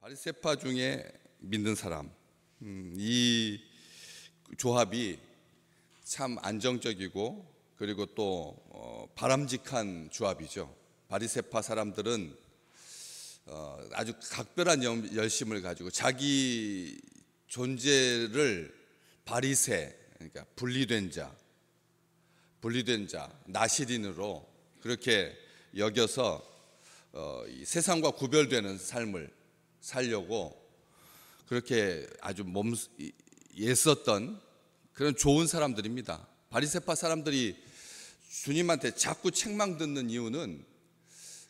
바리새파 중에 믿는 사람, 이 조합이 참 안정적이고 그리고 또 바람직한 조합이죠. 바리새파 사람들은 아주 각별한 열심을 가지고 자기 존재를 바리새, 그러니까 분리된 자, 나시린으로 그렇게 여겨서 이 세상과 구별되는 삶을 살려고 그렇게 아주 애썼던 그런 좋은 사람들입니다. 바리새파 사람들이 주님한테 자꾸 책망 듣는 이유는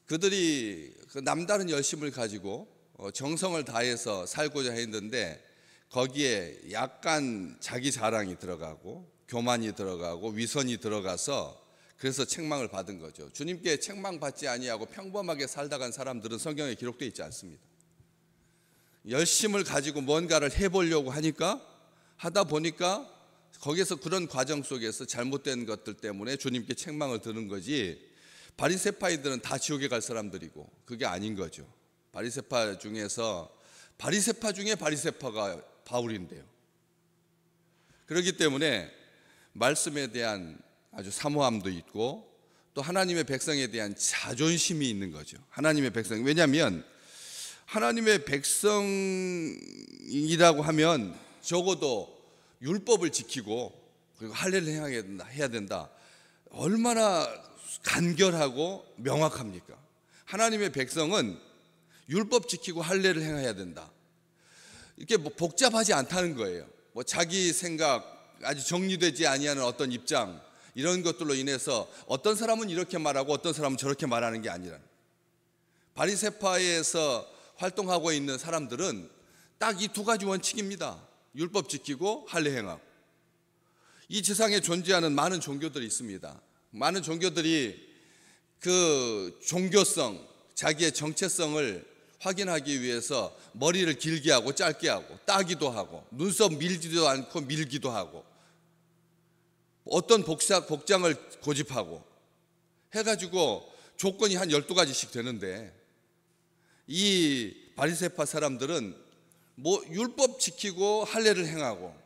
그들이 그 남다른 열심을 가지고 정성을 다해서 살고자 했는데 거기에 약간 자기 자랑이 들어가고 교만이 들어가고 위선이 들어가서 그래서 책망을 받은 거죠. 주님께 책망받지 아니하고 평범하게 살다 간 사람들은 성경에 기록되어 있지 않습니다. 열심을 가지고 뭔가를 해보려고 하다 보니까 거기서 그런 과정 속에서 잘못된 것들 때문에 주님께 책망을 드는 거지, 바리새파이들은 다 지옥에 갈 사람들이고 그게 아닌 거죠. 바리새파 중에 바리새파가 바울인데요. 그렇기 때문에 말씀에 대한 아주 사모함도 있고 또 하나님의 백성에 대한 자존심이 있는 거죠. 하나님의 백성, 왜냐하면 하나님의 백성이라고 하면 적어도 율법을 지키고 그리고 할례를 해야 된다. 얼마나 간결하고 명확합니까? 하나님의 백성은 율법 지키고 할례를 행해야 된다. 이렇게 복잡하지 않다는 거예요. 자기 생각, 아주 정리되지 아니하는 어떤 입장, 이런 것들로 인해서 어떤 사람은 이렇게 말하고 어떤 사람은 저렇게 말하는 게 아니라, 바리새파에서 활동하고 있는 사람들은 딱 이 두 가지 원칙입니다. 율법 지키고 할례 행하고. 이 세상에 존재하는 많은 종교들이 있습니다. 많은 종교들이 그 종교성, 자기의 정체성을 확인하기 위해서 머리를 길게 하고 짧게 하고 따기도 하고 눈썹 밀지도 않고 밀기도 하고 어떤 복장을 고집하고 해가지고 조건이 한 12가지씩 되는데, 이 바리새파 사람들은 율법 지키고 할례를 행하고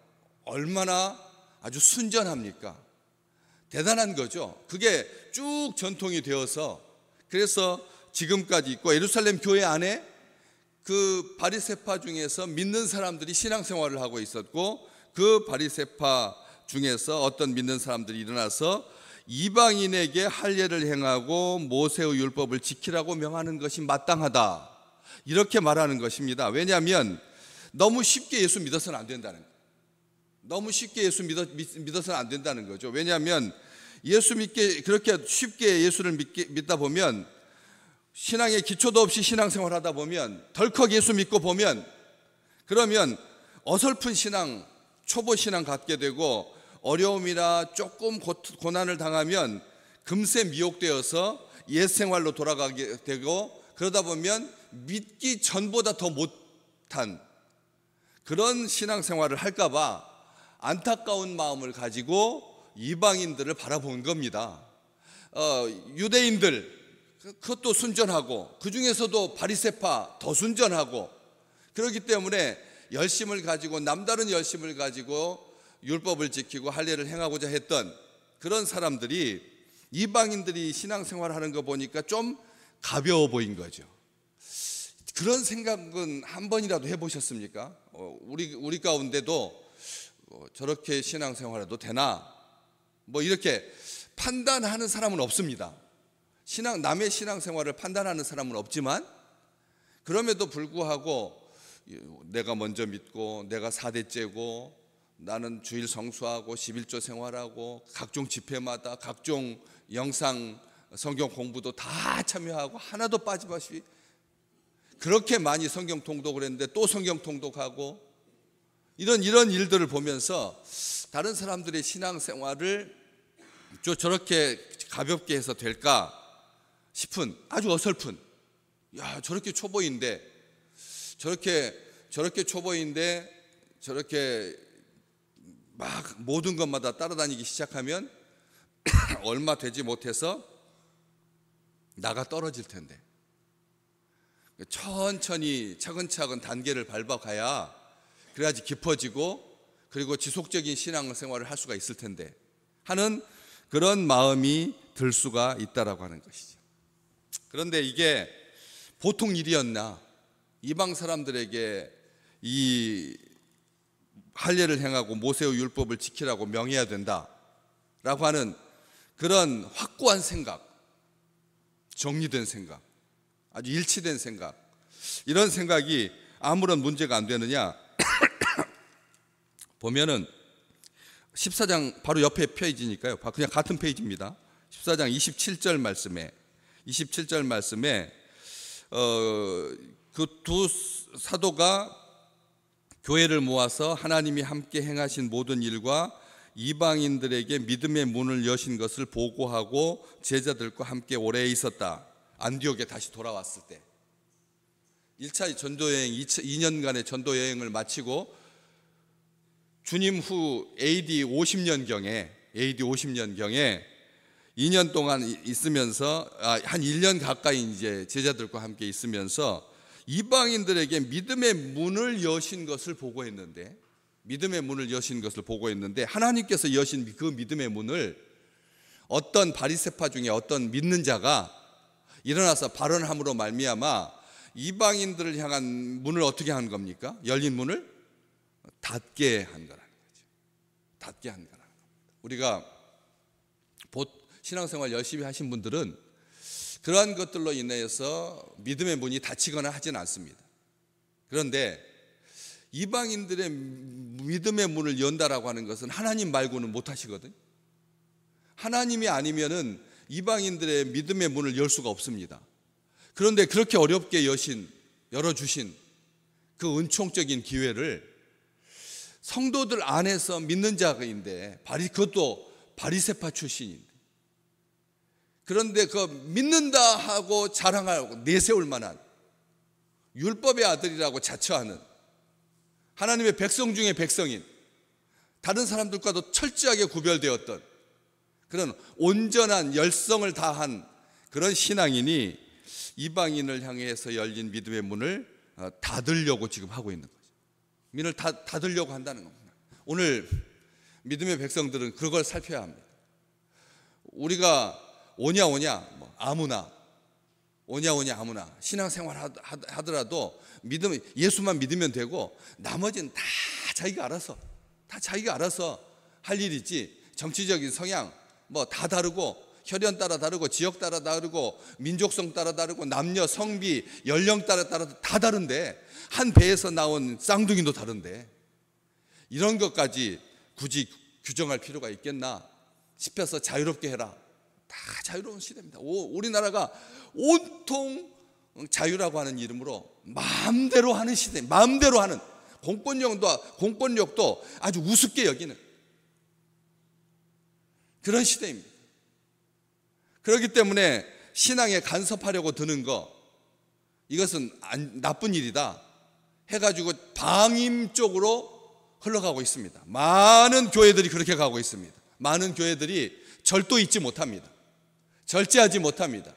얼마나 아주 순전합니까? 대단한 거죠. 그게 쭉 전통이 되어서 그래서 지금까지 있고, 예루살렘 교회 안에 그 바리새파 중에서 믿는 사람들이 신앙생활을 하고 있었고, 그 바리새파 중에서 어떤 믿는 사람들이 일어나서 이방인에게 할례를 행하고 모세의 율법을 지키라고 명하는 것이 마땅하다, 이렇게 말하는 것입니다. 왜냐하면 너무 쉽게 예수 믿어서는 안 된다는 거예요. 너무 쉽게 예수 믿어서는 안 된다는 거죠. 왜냐하면 그렇게 쉽게 예수를 믿다 보면, 신앙의 기초도 없이 신앙생활 하다 보면, 덜컥 예수 믿고 보면, 그러면 어설픈 신앙, 초보 신앙 갖게 되고, 어려움이나 조금 고난을 당하면 금세 미혹되어서 옛생활로 돌아가게 되고, 그러다 보면 믿기 전보다 더 못한 그런 신앙생활을 할까봐 안타까운 마음을 가지고 이방인들을 바라본 겁니다. 유대인들, 그것도 순전하고 그 중에서도 바리새파 더 순전하고, 그렇기 때문에 열심을 가지고, 남다른 열심을 가지고 율법을 지키고 할례를 행하고자 했던 그런 사람들이, 이방인들이 신앙생활하는 거 보니까 좀 가벼워 보인 거죠. 그런 생각은 한 번이라도 해보셨습니까? 우리 가운데도 저렇게 신앙생활해도 되나? 이렇게 판단하는 사람은 없습니다. 남의 신앙생활을 판단하는 사람은 없지만, 그럼에도 불구하고 내가 먼저 믿고 내가 4대째고 나는 주일 성수하고 11조 생활하고 각종 집회마다 각종 영상 성경 공부도 다 참여하고 하나도 빠짐없이 그렇게 많이 성경 통독을 했는데 또 성경 통독하고, 이런 일들을 보면서 다른 사람들의 신앙생활을 저렇게 가볍게 해서 될까 싶은, 아주 어설픈, 저렇게 초보인데 저렇게 막 모든 것마다 따라다니기 시작하면 얼마 되지 못해서 나가 떨어질 텐데, 천천히 차근차근 단계를 밟아가야 그래야지 깊어지고 그리고 지속적인 신앙생활을 할 수가 있을 텐데 하는 그런 마음이 들 수가 있다라고 하는 것이죠. 그런데 이게 보통 일이었나? 이방 사람들에게 이 할례를 행하고 모세의 율법을 지키라고 명해야 된다라고 하는 그런 확고한 생각, 정리된 생각, 아주 일치된 생각, 이런 생각이 아무런 문제가 안 되느냐? 보면은 14장 바로 옆에 페이지니까요. 그냥 같은 페이지입니다. 14장 27절 말씀에 그 두 사도가 교회를 모아서 하나님이 함께 행하신 모든 일과 이방인들에게 믿음의 문을 여신 것을 보고하고 제자들과 함께 오래 있었다. 안디옥에 다시 돌아왔을 때 1차 전도여행 2년간의 전도여행을 마치고 주님 후 AD 50년경에 2년 동안 있으면서 한 1년 가까이 이제 제자들과 함께 있으면서 이방인들에게 믿음의 문을 여신 것을 보고했는데 하나님께서 여신 그 믿음의 문을 어떤 바리새파 중에 어떤 믿는 자가 일어나서 발언함으로 말미암아 이방인들을 향한 문을 어떻게 한 겁니까? 열린 문을 닫게 한 거라는 거죠. 닫게 한 거라는 겁니다. 우리가 신앙생활 열심히 하신 분들은 그러한 것들로 인해서 믿음의 문이 닫히거나 하지는 않습니다. 그런데 이방인들의 믿음의 문을 연다라고 하는 것은 하나님 말고는 못 하시거든요. 하나님이 아니면은 이방인들의 믿음의 문을 열 수가 없습니다. 그런데 그렇게 어렵게 열어주신 그 은총적인 기회를 성도들 안에서 믿는 자가인데 그것도 바리새파 출신인데 그런데 그 믿는다 하고 자랑하고 내세울 만한 율법의 아들이라고 자처하는 하나님의 백성 중에 백성인 다른 사람들과도 철저하게 구별되었던 그런 온전한 열성을 다한 그런 신앙인이 이방인을 향해서 열린 믿음의 문을 닫으려고 지금 하고 있는 거죠. 문을 닫으려고 한다는 겁니다. 오늘 믿음의 백성들은 그걸 살펴야 합니다. 우리가 오냐 아무나 신앙생활 하더라도 예수만 믿으면 되고 나머지는 다 자기가 알아서 할 일이지 정치적인 성향 다 다르고 혈연 따라 다르고 지역 따라 다르고 민족성 따라 다르고 남녀 성비 연령 따라 다 다른데 한 배에서 나온 쌍둥이도 다른데 이런 것까지 굳이 규정할 필요가 있겠나 싶어서 자유롭게 해라. 다 자유로운 시대입니다. 우리나라가 온통 자유라고 하는 이름으로 마음대로 하는 시대, 마음대로 하는 공권력도 아주 우습게 여기는 그런 시대입니다. 그렇기 때문에 신앙에 간섭하려고 드는 거 이것은 나쁜 일이다 해가지고 방임 쪽으로 흘러가고 있습니다. 많은 교회들이 그렇게 가고 있습니다. 많은 교회들이 절도 잊지 못합니다. 절제하지 못합니다.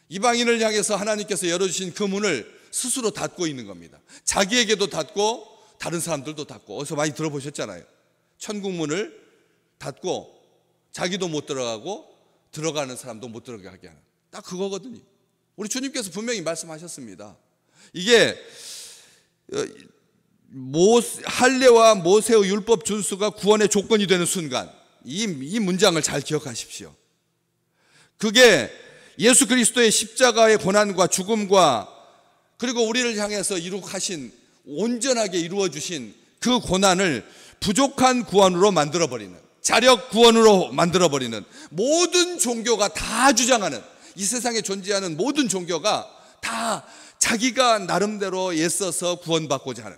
이방인을 향해서 하나님께서 열어주신 그 문을 스스로 닫고 있는 겁니다. 자기에게도 닫고 다른 사람들도 닫고 어디서 많이 들어보셨잖아요. 천국 문을 닫고 자기도 못 들어가고 들어가는 사람도 못 들어가게 하는 딱 그거거든요. 우리 주님께서 분명히 말씀하셨습니다. 이게 할례와 모세의 율법 준수가 구원의 조건이 되는 순간 이 문장을 잘 기억하십시오. 그게 예수 그리스도의 십자가의 고난과 죽음과 그리고 우리를 향해서 이룩하신 온전하게 이루어주신 그 고난을 부족한 구원으로 만들어버리는 자력 구원으로 만들어버리는 모든 종교가 다 주장하는 이 세상에 존재하는 모든 종교가 다 자기가 나름대로 애써서 구원받고자 하는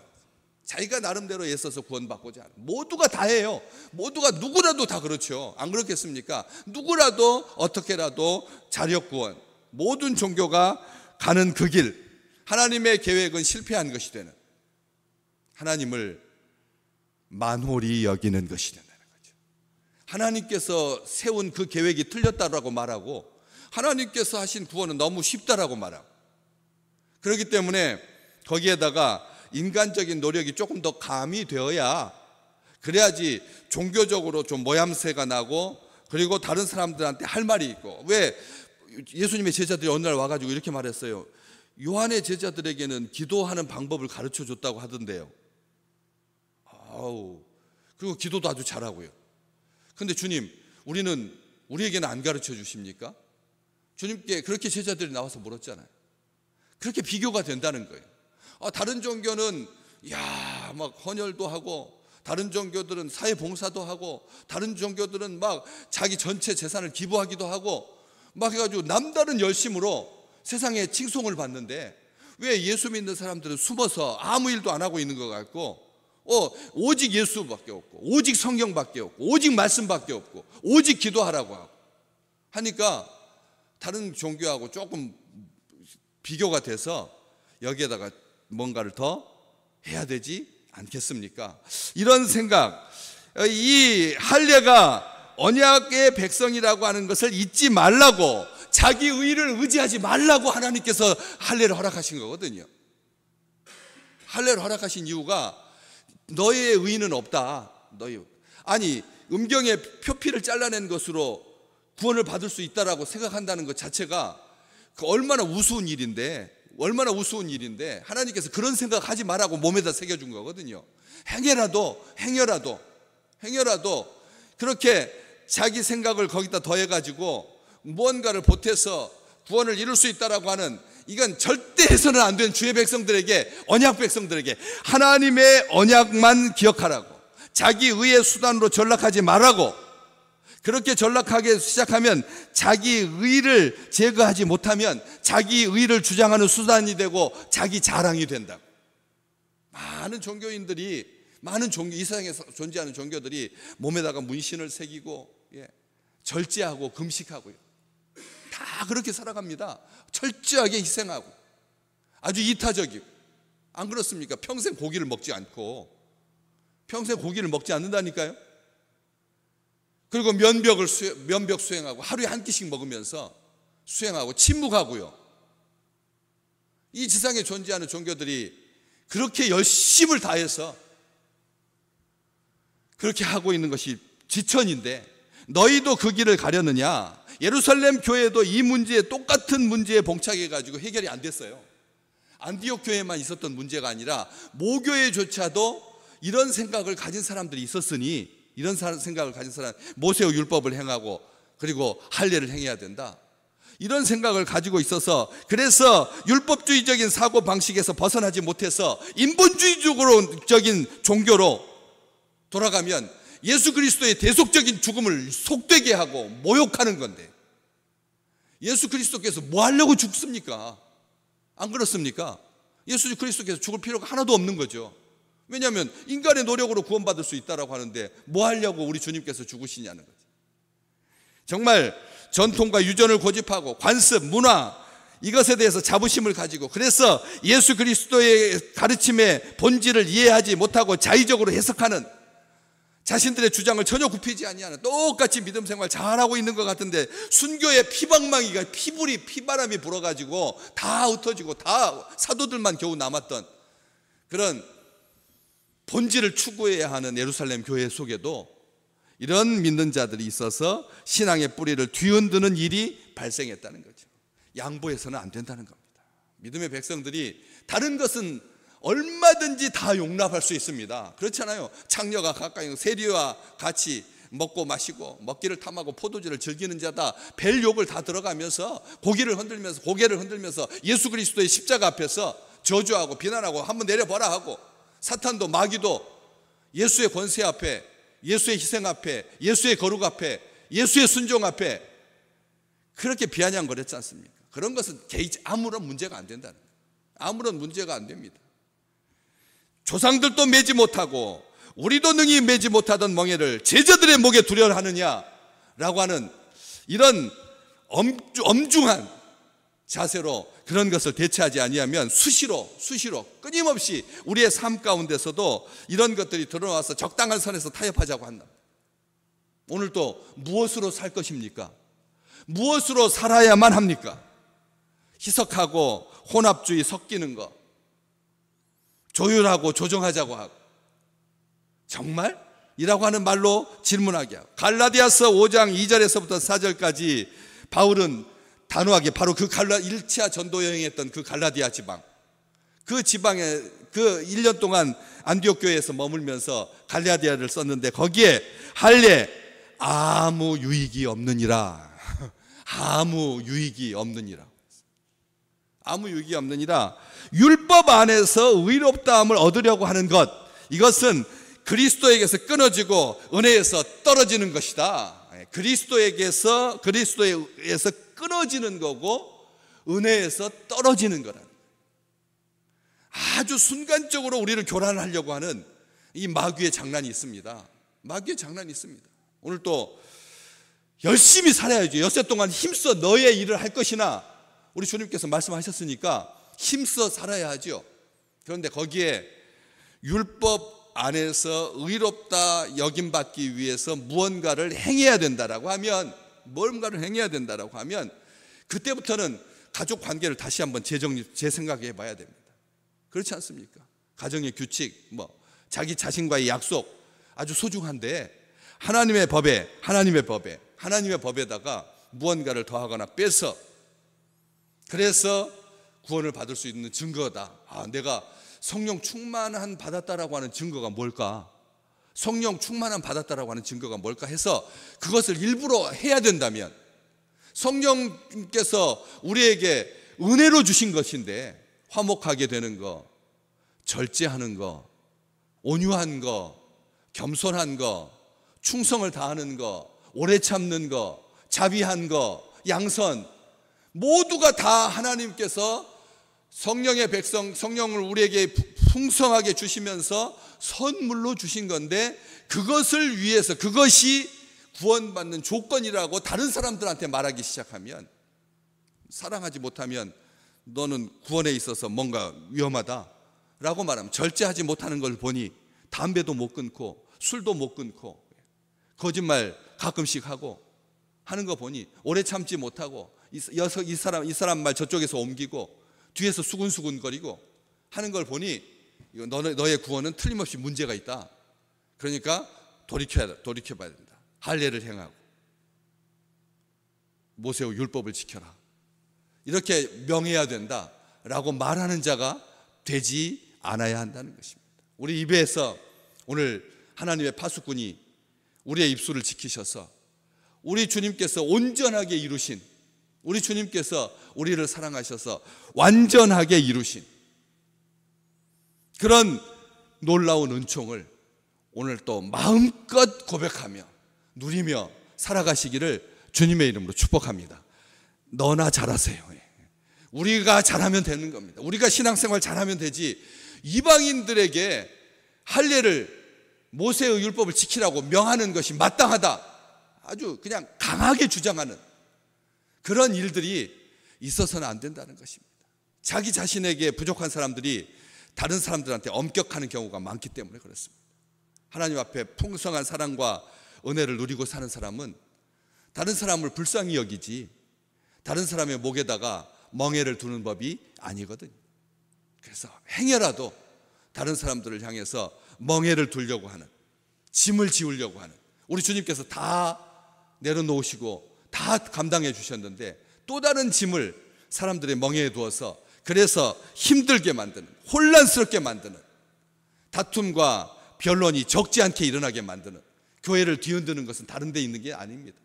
자기가 나름대로 애써서 구원받고자 하는 모두가 다 해요. 모두가 누구라도 다 그렇죠. 안 그렇겠습니까? 누구라도 어떻게라도 자력 구원 모든 종교가 가는 그 길 하나님의 계획은 실패한 것이 되는 하나님을 만홀히 여기는 것이 된다는 거죠. 하나님께서 세운 그 계획이 틀렸다라고 말하고 하나님께서 하신 구원은 너무 쉽다라고 말하고 그렇기 때문에 거기에다가 인간적인 노력이 조금 더 가미되어야, 그래야지 종교적으로 좀 모양새가 나고, 그리고 다른 사람들한테 할 말이 있고. 왜 예수님의 제자들이 어느 날 와가지고 이렇게 말했어요. 요한의 제자들에게는 기도하는 방법을 가르쳐 줬다고 하던데요. 그리고 기도도 아주 잘하고요. 근데 주님, 우리에게는 안 가르쳐 주십니까? 주님께 그렇게 제자들이 나와서 물었잖아요. 그렇게 비교가 된다는 거예요. 다른 종교는 막 헌혈도 하고, 다른 종교들은 사회봉사도 하고, 다른 종교들은 막 자기 전체 재산을 기부하기도 하고 막 해가지고 남다른 열심으로 세상에 칭송을 받는데, 왜 예수 믿는 사람들은 숨어서 아무 일도 안 하고 있는 것 같고, 오직 예수밖에 없고, 오직 성경밖에 없고, 오직 말씀밖에 없고, 오직 기도하라고 하고 하니까 다른 종교하고 조금 비교가 돼서 여기에다가 뭔가를 더 해야 되지 않겠습니까? 이런 생각, 이 할례가 언약의 백성이라고 하는 것을 잊지 말라고, 자기 의를 의지하지 말라고 하나님께서 할례를 허락하신 거거든요. 할례를 허락하신 이유가 너의 의는 없다. 아니, 음경의 표피를 잘라낸 것으로 구원을 받을 수 있다라고 생각한다는 것 자체가 얼마나 우스운 일인데, 하나님께서 그런 생각하지 말라고 몸에다 새겨준 거거든요. 행여라도 그렇게 자기 생각을 거기다 더해가지고 무언가를 보태서 구원을 이룰 수 있다라고 하는, 이건 절대 해서는 안 되는 주의 백성들에게, 언약 백성들에게 하나님의 언약만 기억하라고, 자기 의의 수단으로 전락하지 말라고. 그렇게 전락하게 시작하면 자기 의를 제거하지 못하면 자기 의를 주장하는 수단이 되고 자기 자랑이 된다고. 많은 종교인들이, 이 세상에 존재하는 종교들이 몸에다가 문신을 새기고 절제하고 금식하고요, 다 그렇게 살아갑니다. 철저하게 희생하고 아주 이타적이고. 안 그렇습니까? 평생 고기를 먹지 않는다니까요. 그리고 면벽 수행하고 하루에 한 끼씩 먹으면서 수행하고 침묵하고요. 이 지상에 존재하는 종교들이 그렇게 열심을 다해서 그렇게 하고 있는 것이 지천인데, 너희도 그 길을 가려느냐? 예루살렘 교회도 이 문제에, 똑같은 문제에 봉착해가지고 해결이 안 됐어요. 안디옥 교회만 있었던 문제가 아니라 모교회조차도 이런 생각을 가진 사람들이 있었으니, 모세의 율법을 행하고 그리고 할례를 행해야 된다, 이런 생각을 가지고 있어서, 그래서 율법주의적인 사고방식에서 벗어나지 못해서 인본주의적인 종교로 돌아가면 예수 그리스도의 대속적인 죽음을 속되게 하고 모욕하는 건데, 예수 그리스도께서 뭐 하려고 죽습니까? 안 그렇습니까? 예수 그리스도께서 죽을 필요가 하나도 없는 거죠. 왜냐하면 인간의 노력으로 구원받을 수 있다라고 하는데 뭐 하려고 우리 주님께서 죽으시냐는 거죠. 정말 전통과 유전을 고집하고 관습, 문화, 이것에 대해서 자부심을 가지고, 그래서 예수 그리스도의 가르침의 본질을 이해하지 못하고 자의적으로 해석하는, 자신들의 주장을 전혀 굽히지 아니하는, 똑같이 믿음 생활 잘하고 있는 것 같은데 순교의 피방망이가, 피바람이 불어가지고 다 흩어지고 다 사도들만 겨우 남았던 그런 본질을 추구해야 하는 예루살렘 교회 속에도 이런 믿는 자들이 있어서 신앙의 뿌리를 뒤흔드는 일이 발생했다는 거죠. 양보해서는 안 된다는 겁니다. 믿음의 백성들이 다른 것은 얼마든지 다 용납할 수 있습니다. 그렇잖아요. 창녀가 가까이 세리와 같이 먹고 마시고 먹기를 탐하고 포도주를 즐기는 자다, 벨 욕을 다 들어가면서 고개를 흔들면서 예수 그리스도의 십자가 앞에서 저주하고 비난하고 한번 내려봐라 하고, 사탄도 마귀도 예수의 권세 앞에, 예수의 희생 앞에, 예수의 거룩 앞에, 예수의 순종 앞에 그렇게 비아냥거렸지 않습니까? 그런 것은 아무런 문제가 안 된다는 거예요. 아무런 문제가 안 됩니다. 조상들도 매지 못하고 우리도 능히 매지 못하던 멍에를 제자들의 목에 두려 하느냐라고 하는 이런 엄중한 자세로 그런 것을 대처하지 아니하면 수시로 끊임없이 우리의 삶 가운데서도 이런 것들이 드러나와서 적당한 선에서 타협하자고 한다. 오늘 또 무엇으로 살 것입니까? 무엇으로 살아야만 합니까? 희석하고 혼합주의 섞이는 거, 조율하고 조정하자고 하고, 정말? 이라고 하는 말로 질문하게 하고, 갈라디아서 5장 2절에서부터 4절까지 바울은 단호하게 바로 그 1차 전도 여행했던 그 갈라디아 지방, 그 지방에 그 1년 동안 안디옥 교회에서 머물면서 갈라디아를 썼는데, 거기에 할례 아무 유익이 없느니라. 아무 유익이 없느니라. 아무 유익이 없느니라. 율법 안에서 의롭다함을 얻으려고 하는 것, 이것은 그리스도에게서 끊어지고 은혜에서 떨어지는 것이다. 그리스도에게서 끊어지는 거고 은혜에서 떨어지는 거라. 아주 순간적으로 우리를 교란하려고 하는 이 마귀의 장난이 있습니다. 마귀의 장난이 있습니다. 오늘 또 열심히 살아야죠. 엿새 동안 힘써 너의 일을 할 것이나, 우리 주님께서 말씀하셨으니까 힘써 살아야 하죠. 그런데 거기에 율법 안에서 의롭다 여김받기 위해서 무언가를 행해야 된다라고 하면, 뭔가를 행해야 된다라고 하면 그때부터는 가족 관계를 다시 한번 재생각해 봐야 됩니다. 그렇지 않습니까? 가정의 규칙, 자기 자신과의 약속 아주 소중한데 하나님의 법에다가 무언가를 더하거나 빼서, 그래서 구원을 받을 수 있는 증거다. 내가 성령 충만한 받았다라고 하는 증거가 뭘까? 성령 충만한 받았다라고 하는 증거가 뭘까 해서 그것을 일부러 해야 된다면, 성령께서 우리에게 은혜로 주신 것인데 화목하게 되는 거, 절제하는 거, 온유한 거, 겸손한 거, 충성을 다하는 거, 오래 참는 거, 자비한 거, 양선, 모두가 다 하나님께서 성령의 백성, 성령을 우리에게 풍성하게 주시면서 선물로 주신 건데, 그것을 위해서, 그것이 구원받는 조건이라고 다른 사람들한테 말하기 시작하면, 사랑하지 못하면 너는 구원에 있어서 뭔가 위험하다라고 말하면, 절제하지 못하는 걸 보니 담배도 못 끊고 술도 못 끊고 거짓말 가끔씩 하고 하는 거 보니, 오래 참지 못하고 이 사람 말 저쪽에서 옮기고 뒤에서 수근수근거리고 하는 걸 보니, 이거 너의 구원은 틀림없이 문제가 있다. 그러니까 돌이켜봐야 된다. 할례를 행하고 모세의 율법을 지켜라. 이렇게 명해야 된다라고 말하는 자가 되지 않아야 한다는 것입니다. 우리 입에서 오늘 하나님의 파수꾼이 우리의 입술을 지키셔서 우리 주님께서 온전하게 이루신, 우리 주님께서 우리를 사랑하셔서 완전하게 이루신 그런 놀라운 은총을 오늘 또 마음껏 고백하며 누리며 살아가시기를 주님의 이름으로 축복합니다. 너나 잘하세요. 우리가 잘하면 되는 겁니다. 우리가 신앙생활 잘하면 되지, 이방인들에게 할례를, 모세의 율법을 지키라고 명하는 것이 마땅하다, 아주 그냥 강하게 주장하는 그런 일들이 있어서는 안 된다는 것입니다. 자기 자신에게 부족한 사람들이 다른 사람들한테 엄격하는 경우가 많기 때문에 그렇습니다. 하나님 앞에 풍성한 사랑과 은혜를 누리고 사는 사람은 다른 사람을 불쌍히 여기지, 다른 사람의 목에다가 멍에를 두는 법이 아니거든요. 그래서 행여라도 다른 사람들을 향해서 멍에를 두려고 하는, 짐을 지우려고 하는, 우리 주님께서 다 내려놓으시고 다 감당해 주셨는데 또 다른 짐을 사람들의 멍에에 두어서, 그래서 힘들게 만드는, 혼란스럽게 만드는, 다툼과 변론이 적지 않게 일어나게 만드는, 교회를 뒤흔드는 것은 다른 데 있는 게 아닙니다.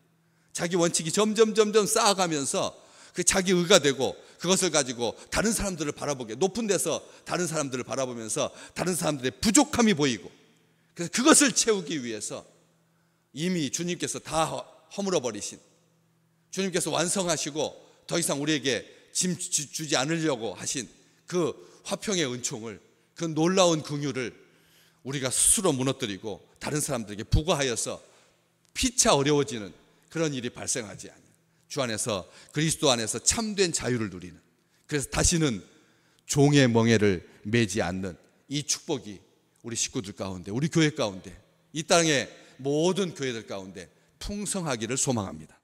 자기 원칙이 점점 쌓아가면서 그 자기 의가 되고, 그것을 가지고 다른 사람들을 바라보게, 높은 데서 다른 사람들을 바라보면서 다른 사람들의 부족함이 보이고, 그래서 그것을 채우기 위해서 이미 주님께서 다 허물어 버리신, 주님께서 완성하시고 더 이상 우리에게 짐 주지 않으려고 하신 그 화평의 은총을, 그 놀라운 긍휼을 우리가 스스로 무너뜨리고 다른 사람들에게 부과하여서 피차 어려워지는 그런 일이 발생하지 않아요. 주 안에서, 그리스도 안에서 참된 자유를 누리는, 그래서 다시는 종의 멍에를 매지 않는 이 축복이 우리 식구들 가운데, 우리 교회 가운데, 이 땅의 모든 교회들 가운데 풍성하기를 소망합니다.